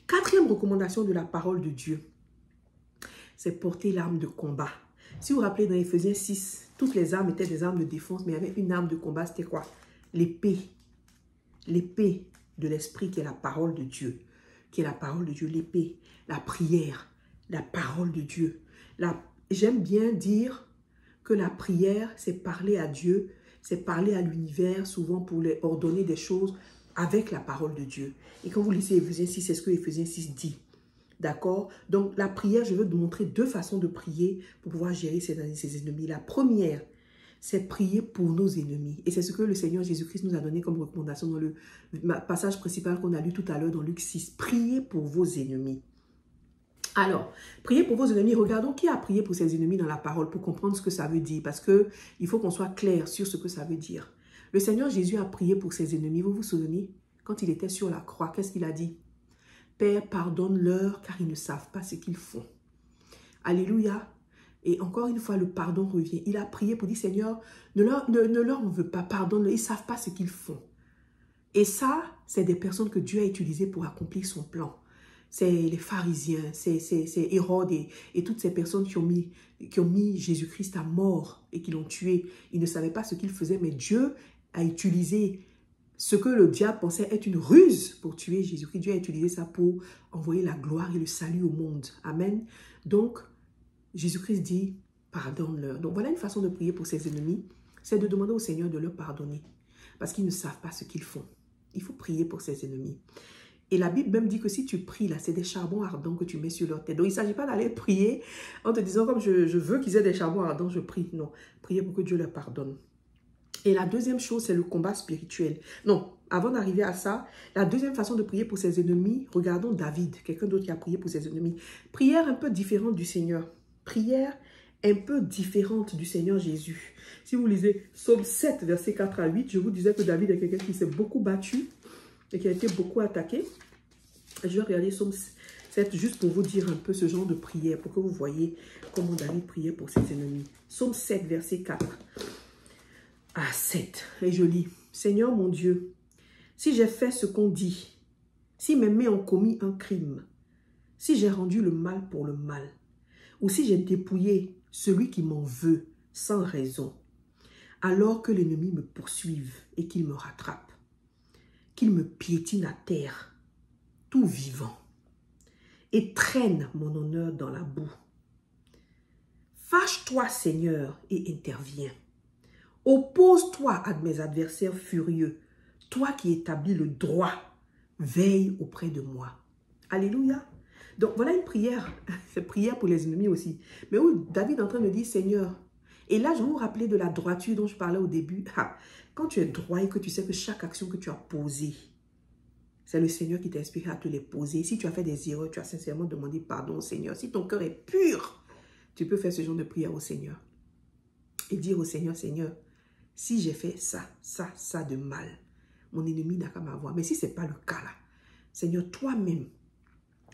Quatrième recommandation de la parole de Dieu, c'est porter l'arme de combat. Si vous vous rappelez dans Éphésiens 6, toutes les armes étaient des armes de défense, mais il y avait une arme de combat, c'était quoi? L'épée. L'épée de l'esprit qui est la parole de Dieu. Qui est la parole de Dieu, l'épée, la prière, la parole de Dieu. J'aime bien dire que la prière, c'est parler à Dieu, c'est parler à l'univers, souvent pour les ordonner des choses avec la parole de Dieu. Et quand vous lisez Éphésiens 6, c'est ce que Éphésiens 6 dit. D'accord? Donc, la prière, je veux vous montrer deux façons de prier pour pouvoir gérer ces ennemis. La première, c'est prier pour nos ennemis. Et c'est ce que le Seigneur Jésus-Christ nous a donné comme recommandation dans le passage principal qu'on a lu tout à l'heure dans Luc 6. Priez pour vos ennemis. Alors, priez pour vos ennemis. Regardons qui a prié pour ses ennemis dans la parole pour comprendre ce que ça veut dire. Parce qu'il faut qu'on soit clair sur ce que ça veut dire. Le Seigneur Jésus a prié pour ses ennemis. Vous vous souvenez? Quand il était sur la croix, qu'est-ce qu'il a dit? Père, pardonne-leur car ils ne savent pas ce qu'ils font. Alléluia. Et encore une fois, le pardon revient. Il a prié pour dire, Seigneur, ne leur en veux pas, pardonne-leur. Ils ne savent pas ce qu'ils font. Et ça, c'est des personnes que Dieu a utilisées pour accomplir son plan. C'est les pharisiens, c'est Hérode et toutes ces personnes qui ont mis Jésus-Christ à mort et qui l'ont tué. Ils ne savaient pas ce qu'ils faisaient, mais Dieu a utilisé ce que le diable pensait être une ruse pour tuer Jésus-Christ. Dieu a utilisé ça pour envoyer la gloire et le salut au monde. Amen. Donc, Jésus-Christ dit, pardonne-leur. Donc, voilà une façon de prier pour ses ennemis. C'est de demander au Seigneur de leur pardonner. Parce qu'ils ne savent pas ce qu'ils font. Il faut prier pour ses ennemis. Et la Bible même dit que si tu pries, là, c'est des charbons ardents que tu mets sur leur tête. Donc, il ne s'agit pas d'aller prier en te disant, comme je veux qu'ils aient des charbons ardents, je prie. Non, priez pour que Dieu leur pardonne. Et la deuxième chose, c'est le combat spirituel. Non, avant d'arriver à ça, la deuxième façon de prier pour ses ennemis, regardons David, quelqu'un d'autre qui a prié pour ses ennemis. Prière un peu différente du Seigneur. Prière un peu différente du Seigneur Jésus. Si vous lisez Psaume 7, versets 4 à 8, je vous disais que David est quelqu'un qui s'est beaucoup battu et qui a été beaucoup attaqué. Je vais regarder Psaume 7 juste pour vous dire un peu ce genre de prière, pour que vous voyez comment David priait pour ses ennemis. Psaume 7, verset 4 à 7. Et je lis. Seigneur mon Dieu, si j'ai fait ce qu'on dit, si mes mains ont commis un crime, si j'ai rendu le mal pour le mal, ou si j'ai dépouillé celui qui m'en veut sans raison, alors que l'ennemi me poursuive et qu'il me rattrape, qu'il me piétine à terre, tout vivant, et traîne mon honneur dans la boue. Fâche-toi, Seigneur, et interviens. Oppose-toi à mes adversaires furieux, toi qui établis le droit, veille auprès de moi. Alléluia. Donc voilà une prière, c'est prière pour les ennemis aussi. Mais où David est en train de dire, Seigneur, et là je vais vous rappeler de la droiture dont je parlais au début. Quand tu es droit et que tu sais que chaque action que tu as posée, c'est le Seigneur qui t'a inspiré à te les poser. Si tu as fait des erreurs, tu as sincèrement demandé pardon au Seigneur. Si ton cœur est pur, tu peux faire ce genre de prière au Seigneur. Et dire au Seigneur, Seigneur, si j'ai fait ça de mal, mon ennemi n'a qu'à m'avoir. Mais si ce n'est pas le cas là, Seigneur, toi-même,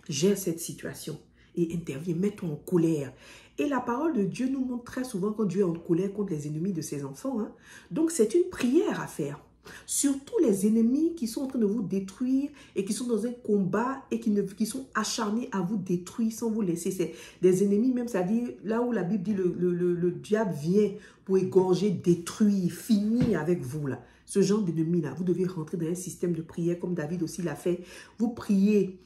gère cette situation et interviens, mets-toi en colère. Et la parole de Dieu nous montre très souvent quand Dieu est en colère contre les ennemis de ses enfants. Donc c'est une prière à faire. Surtout les ennemis qui sont en train de vous détruire et qui sont dans un combat et qui sont acharnés à vous détruire sans vous laisser. C'est des ennemis même, c'est-à-dire là où la Bible dit le diable vient pour égorger, détruire, finir avec vous là. Ce genre d'ennemi-là, vous devez rentrer dans un système de prière comme David aussi l'a fait. Vous priez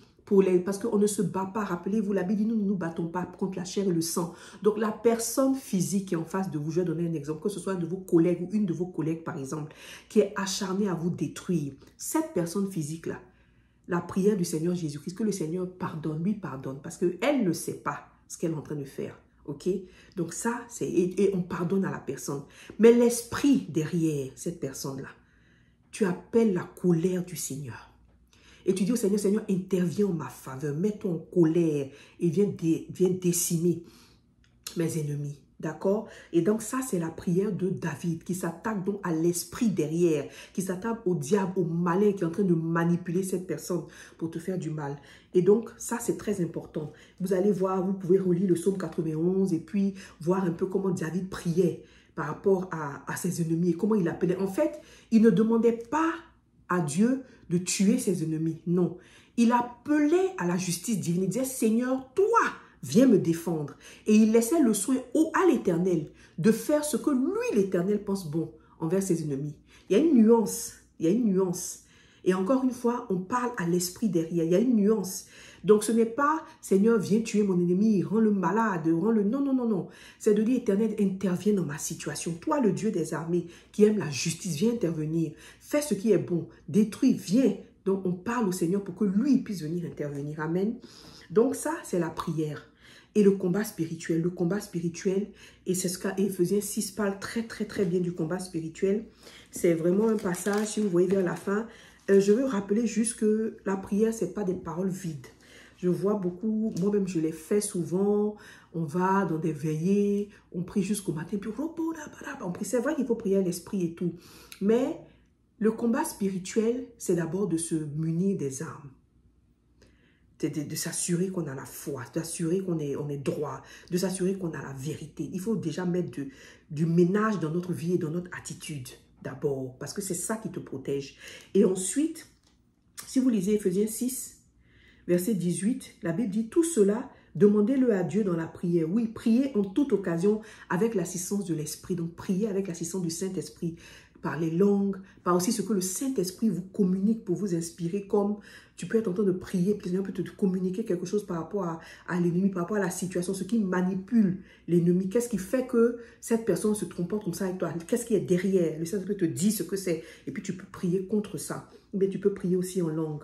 parce qu'on ne se bat pas. Rappelez-vous, la Bible dit, nous ne nous battons pas contre la chair et le sang. Donc la personne physique qui est en face de vous, je vais donner un exemple, que ce soit un de vos collègues ou une de vos collègues par exemple, qui est acharnée à vous détruire. Cette personne physique-là, la prière du Seigneur Jésus-Christ, que le Seigneur pardonne, lui pardonne, parce qu'elle ne sait pas ce qu'elle est en train de faire. Ok? Donc ça, et on pardonne à la personne. Mais l'esprit derrière cette personne-là, tu appelles la colère du Seigneur. Et tu dis au Seigneur, Seigneur, interviens en ma faveur, mets-toi en colère et viens décimer mes ennemis. D'accord? Et donc ça, c'est la prière de David qui s'attaque donc à l'esprit derrière, qui s'attaque au diable, au malin qui est en train de manipuler cette personne pour te faire du mal. Et donc ça, c'est très important. Vous allez voir, vous pouvez relire le psaume 91 et puis voir un peu comment David priait par rapport à ses ennemis et comment il appelait. En fait, il ne demandait pas à Dieu de tuer ses ennemis. Non. Il appelait à la justice divine. Il disait, Seigneur, toi, viens me défendre. Et il laissait le soin à l'Éternel de faire ce que lui, l'Éternel, pense bon envers ses ennemis. Il y a une nuance. Il y a une nuance. Et encore une fois, on parle à l'esprit derrière. Il y a une nuance. Donc, ce n'est pas, Seigneur, viens tuer mon ennemi, rends-le malade, rends-le... Non, non, non, non. C'est de dire, Éternel, interviens dans ma situation. Toi, le Dieu des armées, qui aime la justice, viens intervenir. Fais ce qui est bon. Détruis, viens. Donc, on parle au Seigneur pour que lui puisse venir intervenir. Amen. Donc, ça, c'est la prière. Et le combat spirituel. Le combat spirituel, et c'est ce qu'Éphésiens 6 parle très, très, très bien du combat spirituel. C'est vraiment un passage, si vous voyez vers la fin. Je veux rappeler juste que la prière, ce n'est pas des paroles vides. Je vois beaucoup, moi-même je les fais souvent, on va dans des veillées, on prie jusqu'au matin, puis on prie. C'est vrai qu'il faut prier à l'esprit et tout. Mais le combat spirituel, c'est d'abord de se munir des armes. De s'assurer qu'on a la foi, d'assurer qu'on est droit, de s'assurer qu'on a la vérité. Il faut déjà mettre du ménage dans notre vie et dans notre attitude d'abord, parce que c'est ça qui te protège. Et ensuite, si vous lisez Éphésiens 6, verset 18, la Bible dit, tout cela, demandez-le à Dieu dans la prière. Oui, priez en toute occasion avec l'assistance de l'Esprit. Donc, priez avec l'assistance du Saint-Esprit, par les langues, par aussi ce que le Saint-Esprit vous communique pour vous inspirer, comme tu peux être en train de prier, puis le Seigneur peut te communiquer quelque chose par rapport à l'ennemi, par rapport à la situation, ce qui manipule l'ennemi. Qu'est-ce qui fait que cette personne se comporte comme ça avec toi? Qu'est-ce qui est derrière? Le Saint-Esprit te dit ce que c'est, et puis tu peux prier contre ça. Mais tu peux prier aussi en langue.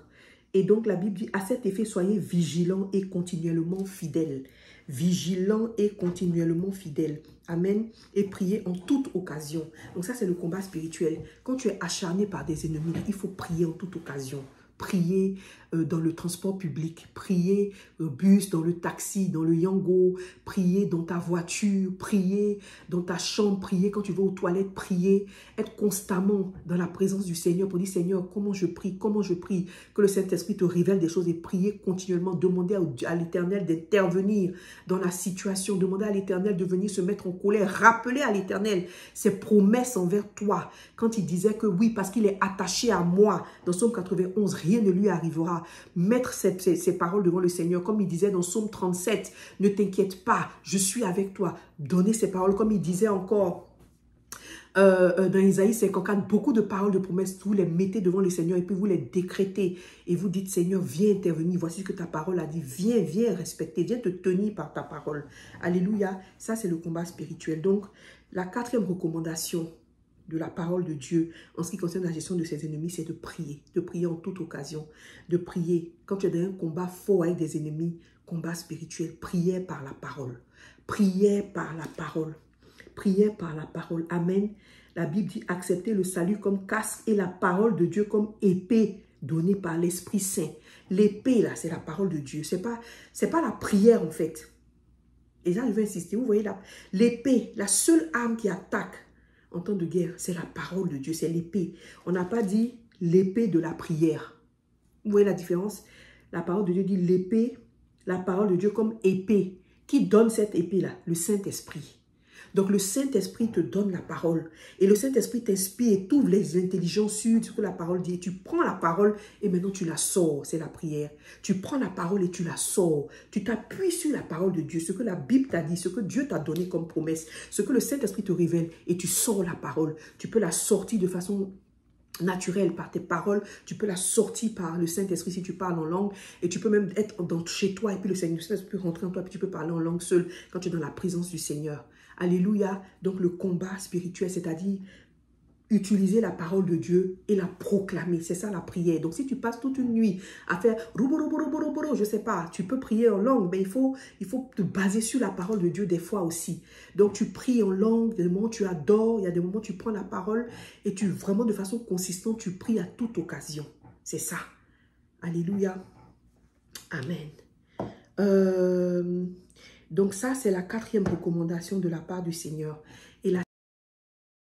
Et donc la Bible dit, à cet effet, soyez vigilants et continuellement fidèles. Vigilants et continuellement fidèles. Amen. Et priez en toute occasion. Donc ça, c'est le combat spirituel. Quand tu es acharné par des ennemis, il faut prier en toute occasion. Prier dans le transport public, prier au bus, dans le taxi, dans le yango, prier dans ta voiture, prier dans ta chambre, prier quand tu vas aux toilettes, prier, être constamment dans la présence du Seigneur pour dire, Seigneur, comment je prie, que le Saint-Esprit te révèle des choses et prier continuellement, demander à l'Éternel d'intervenir dans la situation, demander à l'Éternel de venir se mettre en colère, rappeler à l'Éternel ses promesses envers toi, quand il disait que oui, parce qu'il est attaché à moi, dans Psaume 91, rien ne lui arrivera. Mettre ces paroles devant le Seigneur, comme il disait dans Psaume 37, ne t'inquiète pas, je suis avec toi. Donner ces paroles, comme il disait encore dans Isaïe 54, beaucoup de paroles de promesses, vous les mettez devant le Seigneur et puis vous les décrétez et vous dites, Seigneur, viens intervenir, voici ce que ta parole a dit, viens respecter, viens te tenir par ta parole. Alléluia, ça c'est le combat spirituel. Donc, la quatrième recommandation de la parole de Dieu en ce qui concerne la gestion de ses ennemis, c'est de prier en toute occasion, de prier. Quand tu es dans un combat fort avec des ennemis, combat spirituel, prière par la parole, prière par la parole, prière par la parole. Amen. La Bible dit accepter le salut comme casque et la parole de Dieu comme épée donnée par l'Esprit Saint. L'épée là, c'est la parole de Dieu. C'est pas la prière en fait. Et là, je vais insister. Vous voyez l'épée, la seule arme qui attaque en temps de guerre, c'est la parole de Dieu, c'est l'épée. On n'a pas dit l'épée de la prière. Vous voyez la différence? La parole de Dieu dit l'épée, la parole de Dieu comme épée. Qui donne cette épée-là? Le Saint-Esprit. Donc le Saint-Esprit te donne la parole. Et le Saint-Esprit t'inspire et t'ouvre les intelligences sur ce que la parole dit. Et tu prends la parole et maintenant tu la sors. C'est la prière. Tu prends la parole et tu la sors. Tu t'appuies sur la parole de Dieu. Ce que la Bible t'a dit, ce que Dieu t'a donné comme promesse. Ce que le Saint-Esprit te révèle. Et tu sors la parole. Tu peux la sortir de façon naturelle par tes paroles. Tu peux la sortir par le Saint-Esprit si tu parles en langue. Et tu peux même être chez toi et puis le Saint-Esprit peut rentrer en toi. Puis tu peux parler en langue seule quand tu es dans la présence du Seigneur. Alléluia. Donc le combat spirituel, c'est-à-dire utiliser la parole de Dieu et la proclamer. C'est ça la prière. Donc si tu passes toute une nuit à faire je sais pas, tu peux prier en langue, mais il faut te baser sur la parole de Dieu des fois aussi. Donc tu pries en langue, il y a des moments où tu adores, il y a des moments où tu prends la parole et tu vraiment de façon consistante, tu pries à toute occasion. C'est ça. Alléluia. Amen. Donc ça, c'est la quatrième recommandation de la part du Seigneur. Et la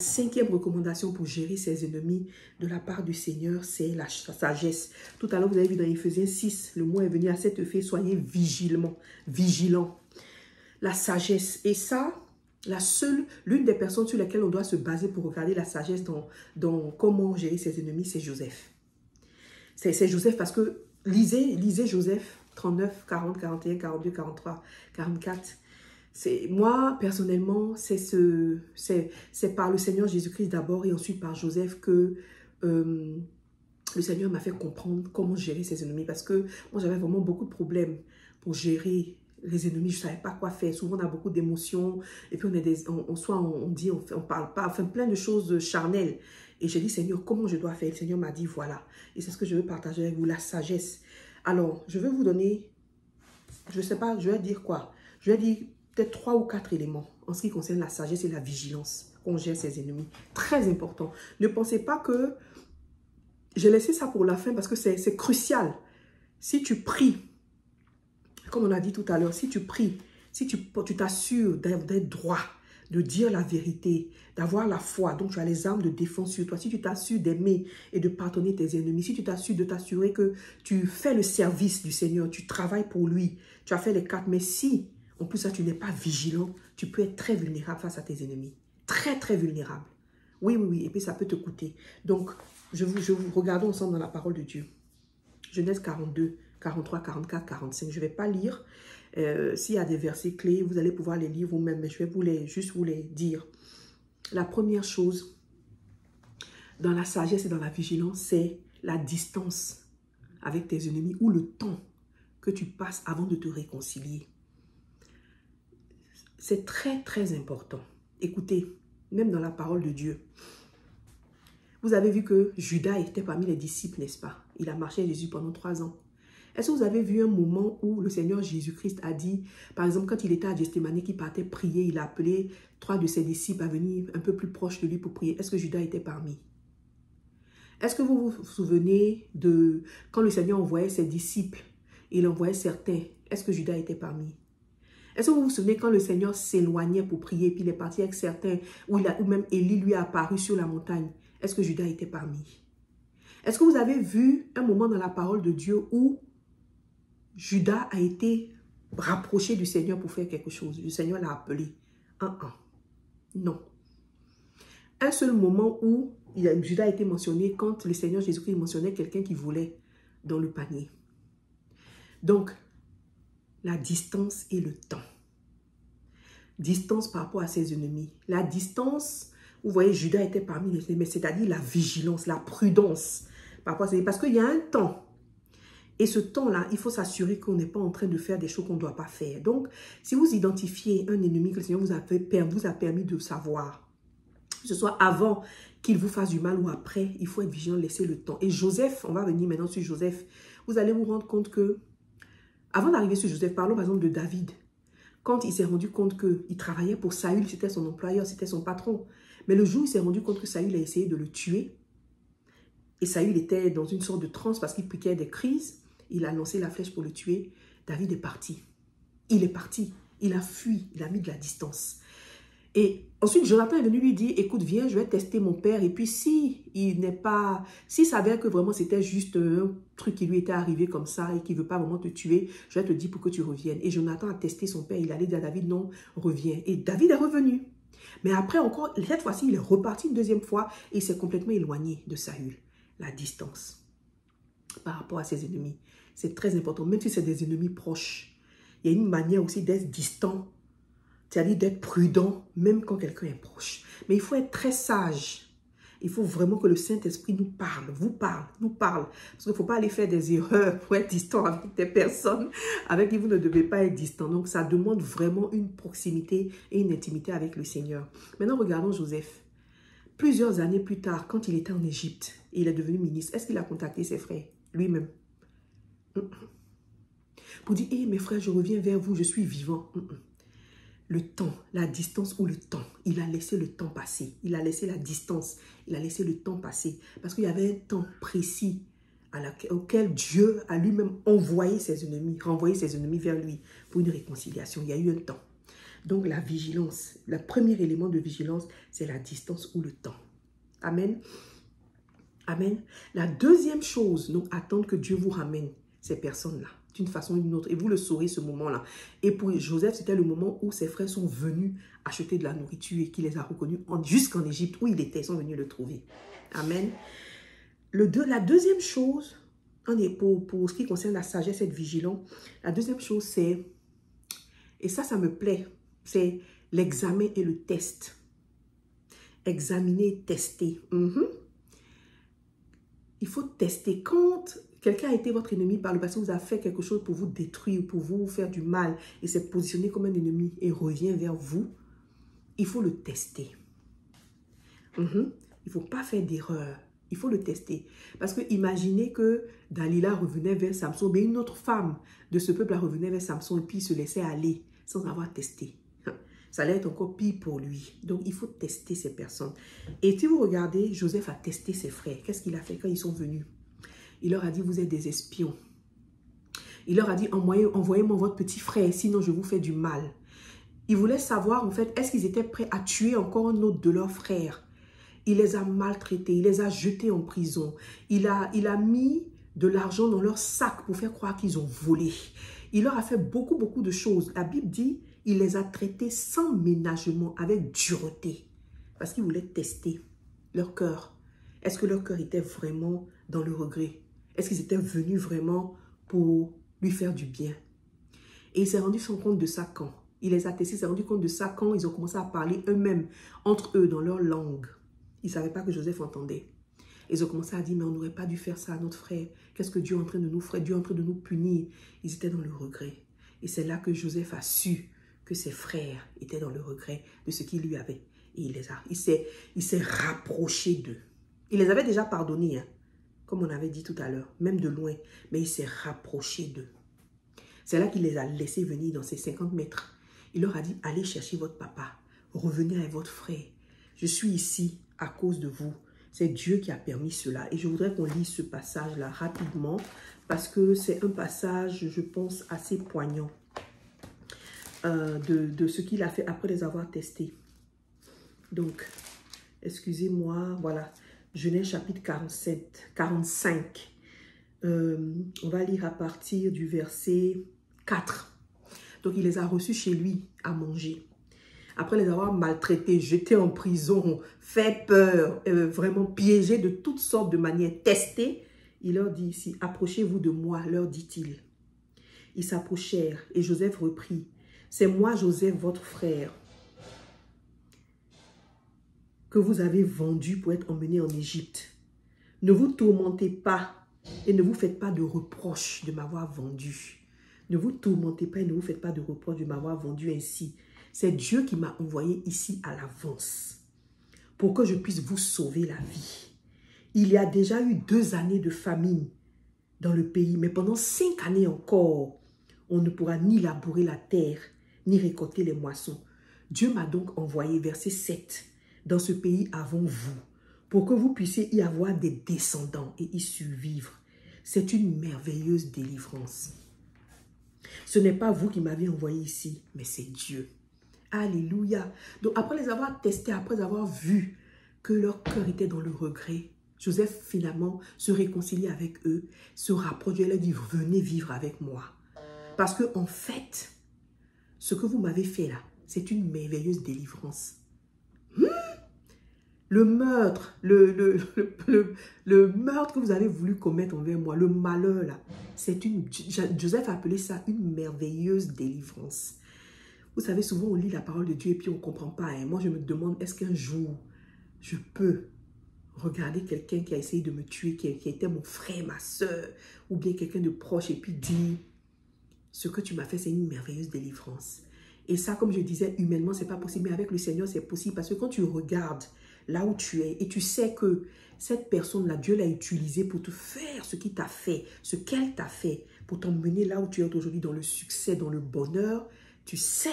cinquième recommandation pour gérer ses ennemis de la part du Seigneur, c'est la sagesse. Tout à l'heure, vous avez vu dans Éphésiens 6, le mot est venu à cet effet, soyez vigilants. La sagesse. Et ça, l'une des personnes sur lesquelles on doit se baser pour regarder la sagesse dans comment gérer ses ennemis, c'est Joseph. C'est Joseph parce que lisez Joseph 39, 40, 41, 42, 43, 44. Moi, personnellement, c'est par le Seigneur Jésus-Christ d'abord et ensuite par Joseph que le Seigneur m'a fait comprendre comment gérer ses ennemis. Parce que moi, j'avais vraiment beaucoup de problèmes pour gérer les ennemis. Je ne savais pas quoi faire. Souvent, on a beaucoup d'émotions. Et puis, on dit, on ne parle pas. Enfin, plein de choses charnelles. Et j'ai dit, Seigneur, comment je dois faire? Le Seigneur m'a dit, voilà. Et c'est ce que je veux partager avec vous, la sagesse. Alors, je vais vous donner, je ne sais pas, je vais dire quoi? Je vais dire peut-être 3 ou 4 éléments en ce qui concerne la sagesse et la vigilance qu'on gère ses ennemis. Très important. Ne pensez pas que j'ai laissé ça pour la fin parce que c'est crucial. Si tu pries, comme on a dit tout à l'heure, si tu pries, si tu t'assures d'être droit, de dire la vérité, d'avoir la foi, donc tu as les armes de défense sur toi, si tu t'assures d'aimer et de pardonner tes ennemis, si tu t'assures de t'assurer que tu fais le service du Seigneur, tu travailles pour lui, tu as fait les 4, mais si, en plus ça, tu n'es pas vigilant, tu peux être très vulnérable face à tes ennemis. Très, très vulnérable. Oui, oui, oui, et puis ça peut te coûter. Donc, regardons ensemble dans la parole de Dieu. Genèse 42, 43, 44, 45. Je ne vais pas lire. S'il y a des versets clés, vous allez pouvoir les lire vous-même, mais je vais juste vous les dire. La première chose, dans la sagesse et dans la vigilance, c'est la distance avec tes ennemis ou le temps que tu passes avant de te réconcilier. C'est très, très important. Écoutez, même dans la parole de Dieu, vous avez vu que Judas était parmi les disciples, n'est-ce pas? Il a marché avec Jésus pendant 3 ans. Est-ce que vous avez vu un moment où le Seigneur Jésus-Christ a dit, par exemple, quand il était à Gethsémani, qu'il partait prier, il a appelé 3 de ses disciples à venir un peu plus proche de lui pour prier. Est-ce que Judas était parmi? Est-ce que vous vous souvenez de quand le Seigneur envoyait ses disciples, il envoyait certains, est-ce que Judas était parmi? Est-ce que vous vous souvenez quand le Seigneur s'éloignait pour prier, puis il est parti avec certains, ou même Élie lui a apparu sur la montagne, est-ce que Judas était parmi? Est-ce que vous avez vu un moment dans la parole de Dieu où Judas a été rapproché du Seigneur pour faire quelque chose? Le Seigneur l'a appelé. Non. Un seul moment où Judas a été mentionné quand le Seigneur Jésus-Christ mentionnait quelqu'un qui volait dans le panier. Donc, la distance et le temps. Distance par rapport à ses ennemis. La distance, vous voyez, Judas était parmi les ennemis, c'est-à-dire la vigilance, la prudence par rapport à ses ennemis. Parce qu'il y a un temps. Et ce temps-là, il faut s'assurer qu'on n'est pas en train de faire des choses qu'on ne doit pas faire. Donc, si vous identifiez un ennemi que le Seigneur vous a permis de savoir, que ce soit avant qu'il vous fasse du mal ou après, il faut être vigilant, laisser le temps. Et Joseph, on va venir maintenant sur Joseph, vous allez vous rendre compte que, avant d'arriver sur Joseph, parlons par exemple de David. Quand il s'est rendu compte qu'il travaillait pour Saül, c'était son employeur, c'était son patron. Mais le jour où il s'est rendu compte que Saül a essayé de le tuer, et Saül était dans une sorte de transe parce qu'il piquait des crises, il a lancé la flèche pour le tuer, David est parti. Il est parti, il a fui, il a mis de la distance. Et ensuite, Jonathan est venu lui dire, écoute, viens, je vais tester mon père. Et puis, s'il s'avère que vraiment c'était juste un truc qui lui était arrivé comme ça et qu'il ne veut pas vraiment te tuer, je vais te dire pour que tu reviennes. Et Jonathan a testé son père. Il allait dire à David, non, reviens. Et David est revenu. Mais après encore, cette fois-ci, il est reparti une deuxième fois et il s'est complètement éloigné de Saül. La distance par rapport à ses ennemis. C'est très important, même si c'est des ennemis proches. Il y a une manière aussi d'être distant, c'est-à-dire d'être prudent, même quand quelqu'un est proche. Mais il faut être très sage. Il faut vraiment que le Saint-Esprit nous parle, vous parle, nous parle. Parce qu'il ne faut pas aller faire des erreurs pour être distant avec des personnes avec qui vous ne devez pas être distant. Donc, ça demande vraiment une proximité et une intimité avec le Seigneur. Maintenant, regardons Joseph. Plusieurs années plus tard, quand il était en Égypte et il est devenu ministre, est-ce qu'il a contacté ses frères lui-même? Pour dire, mes frères, je reviens vers vous, je suis vivant. Le temps, la distance ou le temps, il a laissé le temps passer. Il a laissé la distance, il a laissé le temps passer. Parce qu'il y avait un temps précis auquel Dieu a lui-même envoyé ses ennemis, renvoyé ses ennemis vers lui pour une réconciliation. Il y a eu un temps. Donc la vigilance, le premier élément de vigilance, c'est la distance ou le temps. Amen. Amen. La deuxième chose, donc attendre que Dieu vous ramène ces personnes-là, d'une façon ou d'une autre. Et vous le saurez ce moment-là. Et pour Joseph, c'était le moment où ses frères sont venus acheter de la nourriture et qu'il les a reconnus jusqu'en Égypte où il était. Ils sont venus le trouver. Amen. La deuxième chose pour ce qui concerne la sagesse, être vigilant. La deuxième chose, c'est, et ça me plaît, c'est l'examen et le test. Examiner et tester. Il faut tester. Quand quelqu'un a été votre ennemi par le passé, vous a fait quelque chose pour vous détruire, pour vous faire du mal, et s'est positionné comme un ennemi et revient vers vous, il faut le tester. Il ne faut pas faire d'erreur. Il faut le tester. Parce que imaginez que Dalila revenait vers Samson, mais une autre femme de ce peuple revenait vers Samson et puis se laissait aller sans avoir testé. Ça allait être encore pire pour lui. Donc, il faut tester ces personnes. Et si vous regardez, Joseph a testé ses frères. Qu'est-ce qu'il a fait quand ils sont venus? Il leur a dit, vous êtes des espions. Il leur a dit, envoyez-moi votre petit frère, sinon je vous fais du mal. Il voulait savoir, en fait, est-ce qu'ils étaient prêts à tuer encore un autre de leurs frères? Il les a maltraités, il les a jetés en prison. Il a mis de l'argent dans leur sac pour faire croire qu'ils ont volé. Il leur a fait beaucoup de choses. La Bible dit, il les a traités sans ménagement, avec dureté. Parce qu'il voulait tester leur cœur. Est-ce que leur cœur était vraiment dans le regret? Est-ce qu'ils étaient venus vraiment pour lui faire du bien? Et il s'est rendu compte de ça quand? Il les a testés, il s'est rendu compte de ça quand ils ont commencé à parler eux-mêmes, entre eux, dans leur langue. Ils ne savaient pas que Joseph entendait. Ils ont commencé à dire, mais on n'aurait pas dû faire ça à notre frère. Qu'est-ce que Dieu est en train de nous faire? Dieu est en train de nous punir. Ils étaient dans le regret. Et c'est là que Joseph a su que ses frères étaient dans le regret de ce qu'il lui avait. Et il s'est rapproché d'eux. Il les avait déjà pardonnés, hein, comme on avait dit tout à l'heure, même de loin. Mais il s'est rapproché d'eux. C'est là qu'il les a laissés venir dans ses 50 mètres. Il leur a dit, allez chercher votre papa. Revenez avec votre frère. Je suis ici à cause de vous. C'est Dieu qui a permis cela. Et je voudrais qu'on lise ce passage-là rapidement parce que c'est un passage, je pense, assez poignant de ce qu'il a fait après les avoir testés. Donc, excusez-moi, voilà. Genèse chapitre 45. On va lire à partir du verset 4. Donc, il les a reçus chez lui à manger. Après les avoir maltraités, jetés en prison, fait peur, vraiment piégés de toutes sortes de manières, testés, il leur dit ici, approchez-vous de moi, leur dit-il. Ils s'approchèrent et Joseph reprit, c'est moi Joseph, votre frère, que vous avez vendu pour être emmené en Égypte. Ne vous tourmentez pas et ne vous faites pas de reproches de m'avoir vendu. Ne vous tourmentez pas et ne vous faites pas de reproches de m'avoir vendu ainsi. C'est Dieu qui m'a envoyé ici à l'avance pour que je puisse vous sauver la vie. Il y a déjà eu 2 années de famine dans le pays, mais pendant 5 années encore, on ne pourra ni labourer la terre, ni récolter les moissons. Dieu m'a donc envoyé, verset 7, dans ce pays avant vous, pour que vous puissiez y avoir des descendants et y survivre. C'est une merveilleuse délivrance. Ce n'est pas vous qui m'avez envoyé ici, mais c'est Dieu. Alléluia. Donc après les avoir testés, après avoir vu que leur cœur était dans le regret, Joseph finalement se réconcilie avec eux, se rapproche et leur dit, venez vivre avec moi. Parce que en fait, ce que vous m'avez fait là, c'est une merveilleuse délivrance. Le meurtre, le meurtre que vous avez voulu commettre envers moi, le malheur là, Joseph a appelé ça une merveilleuse délivrance. Vous savez, souvent on lit la parole de Dieu et puis on ne comprend pas. Hein. Moi je me demande, est-ce qu'un jour je peux regarder quelqu'un qui a essayé de me tuer, qui était mon frère, ma soeur, ou bien quelqu'un de proche et puis dire, ce que tu m'as fait, c'est une merveilleuse délivrance. Et ça, comme je disais, humainement, ce n'est pas possible, mais avec le Seigneur, c'est possible parce que quand tu regardes là où tu es et tu sais que cette personne-là, Dieu l'a utilisée pour te faire ce qu'il t'a fait, ce qu'elle t'a fait, pour t'emmener là où tu es aujourd'hui, dans le succès, dans le bonheur, tu sais,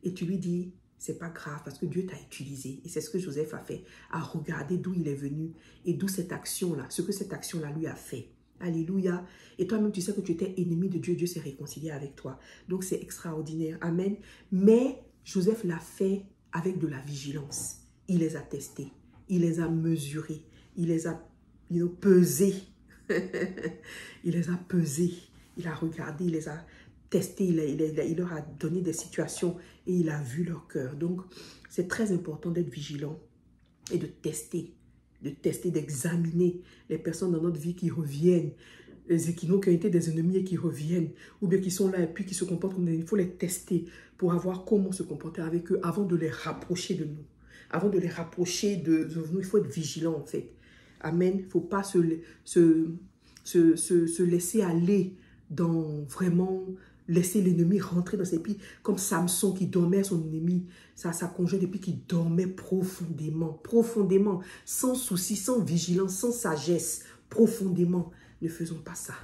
et tu lui dis, c'est pas grave parce que Dieu t'a utilisé. Et c'est ce que Joseph a fait, à regarder d'où il est venu et d'où cette action-là, ce que cette action-là lui a fait. Alléluia. Et toi-même, tu sais que tu étais ennemi de Dieu, Dieu s'est réconcilié avec toi. Donc, c'est extraordinaire. Amen. Mais Joseph l'a fait avec de la vigilance. Il les a testés, il les a mesurés, il les a pesés. Il les a pesés, il a regardé, il les a testés, il leur a donné des situations et il a vu leur cœur. Donc, c'est très important d'être vigilant et de tester, d'examiner les personnes dans notre vie qui reviennent les équinoques qui ont été des ennemis et qui reviennent, ou bien qui sont là et puis qui se comportent comme des ennemis. Il faut les tester pour avoir comment se comporter avec eux avant de les rapprocher de nous. Avant de les rapprocher de nous, il faut être vigilant en fait. Amen. Il ne faut pas se laisser aller dans vraiment laisser l'ennemi rentrer dans ses pieds. Comme Samson qui dormait son ennemi, sa conjointe, et puis qui dormait profondément, profondément, sans souci, sans vigilance, sans sagesse, profondément. Ne faisons pas ça.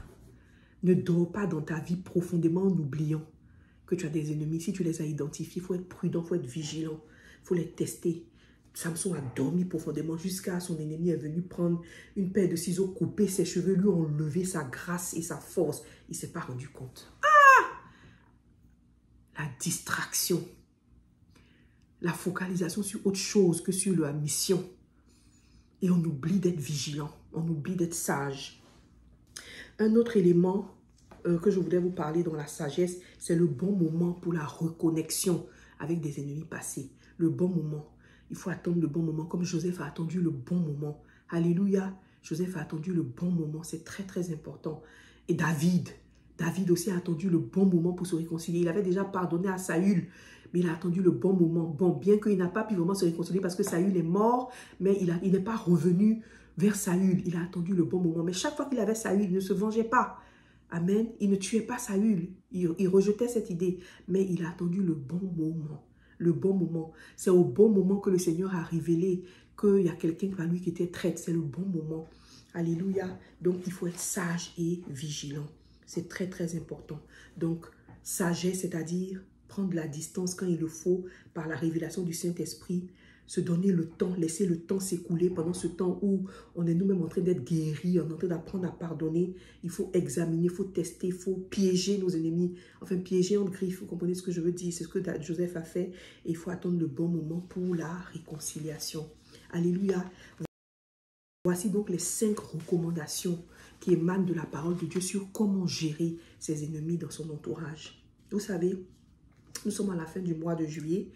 Ne dors pas dans ta vie profondément en oubliant que tu as des ennemis. Si tu les as identifiés, il faut être prudent, il faut être vigilant, il faut les tester. Samson a dormi profondément jusqu'à son ennemi est venu prendre une paire de ciseaux, couper ses cheveux, lui enlever sa grâce et sa force. Il ne s'est pas rendu compte. La distraction, la focalisation sur autre chose que sur la mission. Et on oublie d'être vigilant, on oublie d'être sage. Un autre élément que je voudrais vous parler dans la sagesse, c'est le bon moment pour la reconnexion avec des ennemis passés. Le bon moment. Il faut attendre le bon moment, comme Joseph a attendu le bon moment. Alléluia. Joseph a attendu le bon moment, c'est très très important. Et David aussi a attendu le bon moment pour se réconcilier. Il avait déjà pardonné à Saül, mais il a attendu le bon moment. Bon, bien qu'il n'a pas pu vraiment se réconcilier parce que Saül est mort, mais il n'est pas revenu vers Saül. Il a attendu le bon moment. Mais chaque fois qu'il avait Saül, il ne se vengeait pas. Amen. Il ne tuait pas Saül. Il rejetait cette idée. Mais il a attendu le bon moment. Le bon moment. C'est au bon moment que le Seigneur a révélé qu'il y a quelqu'un à lui qui était traître. C'est le bon moment. Alléluia. Donc, il faut être sage et vigilant. C'est très, très important. Donc, sagesse, c'est-à-dire prendre la distance quand il le faut par la révélation du Saint-Esprit, se donner le temps, laisser le temps s'écouler pendant ce temps où on est nous-mêmes en train d'être guéris, en train d'apprendre à pardonner. Il faut examiner, il faut tester, il faut piéger nos ennemis. Enfin, piéger en griffe, vous comprenez ce que je veux dire? C'est ce que Joseph a fait. Et il faut attendre le bon moment pour la réconciliation. Alléluia. Voici donc les 5 recommandations qui émanent de la parole de Dieu sur comment gérer ses ennemis dans son entourage. Vous savez, nous sommes à la fin du mois de juillet.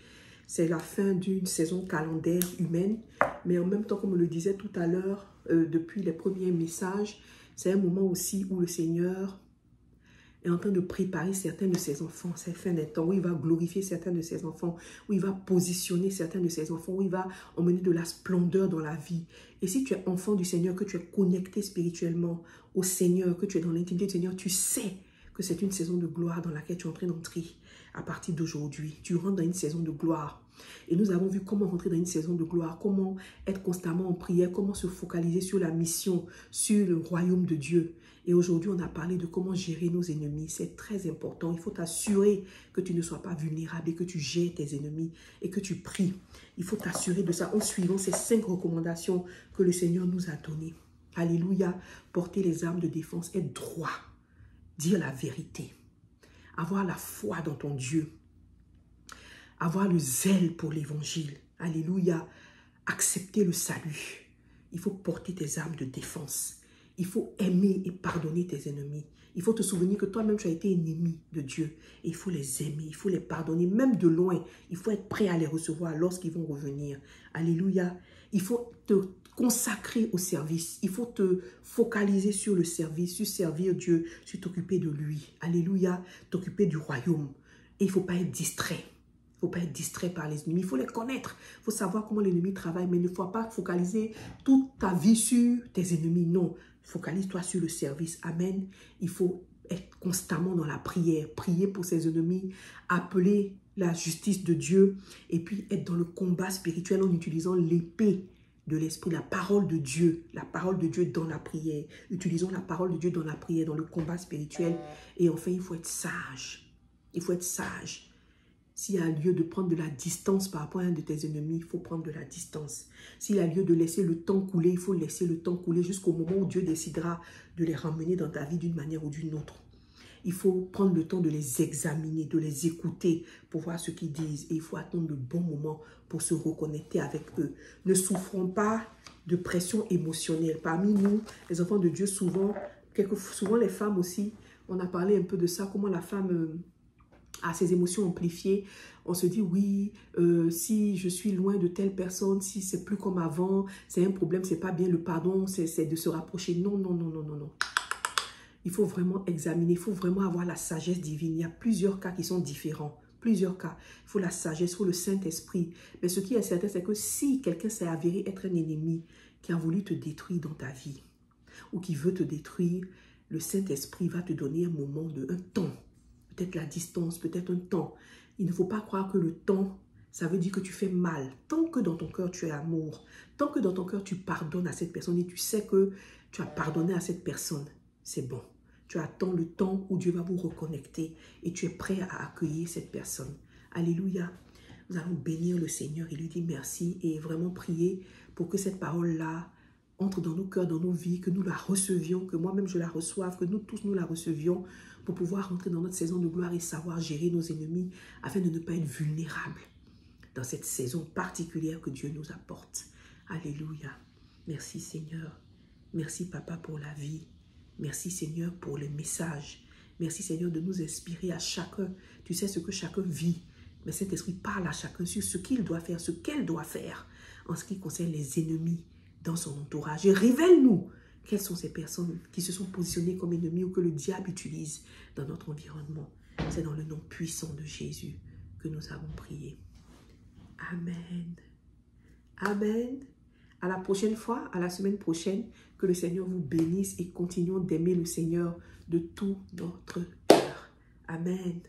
C'est la fin d'une saison calendaire humaine. Mais en même temps, comme on le disait tout à l'heure, depuis les premiers messages, c'est un moment aussi où le Seigneur est en train de préparer certains de ses enfants. C'est la fin des temps où il va glorifier certains de ses enfants, où il va positionner certains de ses enfants, où il va emmener de la splendeur dans la vie. Et si tu es enfant du Seigneur, que tu es connecté spirituellement au Seigneur, que tu es dans l'intimité du Seigneur, tu sais que c'est une saison de gloire dans laquelle tu es en train d'entrer. À partir d'aujourd'hui, tu rentres dans une saison de gloire. Et nous avons vu comment rentrer dans une saison de gloire, comment être constamment en prière, comment se focaliser sur la mission, sur le royaume de Dieu. Et aujourd'hui, on a parlé de comment gérer nos ennemis. C'est très important. Il faut t'assurer que tu ne sois pas vulnérable et que tu gères tes ennemis et que tu pries. Il faut t'assurer de ça en suivant ces 5 recommandations que le Seigneur nous a données. Alléluia. Porter les armes de défense, être droit, dire la vérité, avoir la foi dans ton Dieu, avoir le zèle pour l'évangile. Alléluia. Accepter le salut. Il faut porter tes armes de défense. Il faut aimer et pardonner tes ennemis. Il faut te souvenir que toi-même, tu as été ennemi de Dieu. Et il faut les aimer, il faut les pardonner, même de loin. Il faut être prêt à les recevoir lorsqu'ils vont revenir. Alléluia. Il faut te consacrer au service. Il faut te focaliser sur le service, sur servir Dieu, sur t'occuper de lui. Alléluia. T'occuper du royaume. Et il ne faut pas être distrait. Il ne faut pas être distrait par les ennemis. Il faut les connaître. Il faut savoir comment l'ennemi travaille. Mais il ne faut pas focaliser toute ta vie sur tes ennemis. Non. Focalise-toi sur le service. Amen. Il faut être constamment dans la prière. Prier pour ses ennemis. Appeler la justice de Dieu. Et puis être dans le combat spirituel en utilisant l'épée de l'esprit, la parole de Dieu. La parole de Dieu dans la prière. Utilisons la parole de Dieu dans la prière, dans le combat spirituel. Et enfin, il faut être sage. Il faut être sage. S'il y a lieu de prendre de la distance par rapport à un de tes ennemis, il faut prendre de la distance. S'il y a lieu de laisser le temps couler, il faut laisser le temps couler jusqu'au moment où Dieu décidera de les ramener dans ta vie d'une manière ou d'une autre. Il faut prendre le temps de les examiner, de les écouter pour voir ce qu'ils disent. Et il faut attendre le bon moment pour se reconnecter avec eux. Ne souffrons pas de pression émotionnelle. Parmi nous, les enfants de Dieu, souvent les femmes aussi, on a parlé un peu de ça, comment la femme a ses émotions amplifiées. On se dit, oui, si je suis loin de telle personne, si c'est plus comme avant, c'est un problème, c'est pas bien, le pardon, c'est de se rapprocher. Non, non, non, non, non, non. Il faut vraiment examiner, il faut vraiment avoir la sagesse divine. Il y a plusieurs cas qui sont différents. Plusieurs cas. Il faut la sagesse, il faut le Saint-Esprit. Mais ce qui est certain, c'est que si quelqu'un s'est avéré être un ennemi qui a voulu te détruire dans ta vie, ou qui veut te détruire, le Saint-Esprit va te donner un moment, un temps. Peut-être la distance, peut-être un temps. Il ne faut pas croire que le temps, ça veut dire que tu fais mal. Tant que dans ton cœur, tu es amour. Tant que dans ton cœur, tu pardonnes à cette personne et tu sais que tu as pardonné à cette personne, c'est bon. Tu attends le temps où Dieu va vous reconnecter et tu es prêt à accueillir cette personne. Alléluia. Nous allons bénir le Seigneur et lui dire merci et vraiment prier pour que cette parole-là entre dans nos cœurs, dans nos vies, que nous la recevions, que moi-même je la reçoive, que nous tous nous la recevions pour pouvoir rentrer dans notre saison de gloire et savoir gérer nos ennemis afin de ne pas être vulnérables dans cette saison particulière que Dieu nous apporte. Alléluia. Merci Seigneur. Merci Papa pour la vie. Merci Seigneur pour le message. Merci Seigneur de nous inspirer à chacun. Tu sais ce que chacun vit. Mais cet esprit parle à chacun sur ce qu'il doit faire, ce qu'elle doit faire en ce qui concerne les ennemis dans son entourage. Et révèle-nous quelles sont ces personnes qui se sont positionnées comme ennemis ou que le diable utilise dans notre environnement. C'est dans le nom puissant de Jésus que nous avons prié. Amen. Amen. À la prochaine fois, à la semaine prochaine, que le Seigneur vous bénisse et continuons d'aimer le Seigneur de tout notre cœur. Amen.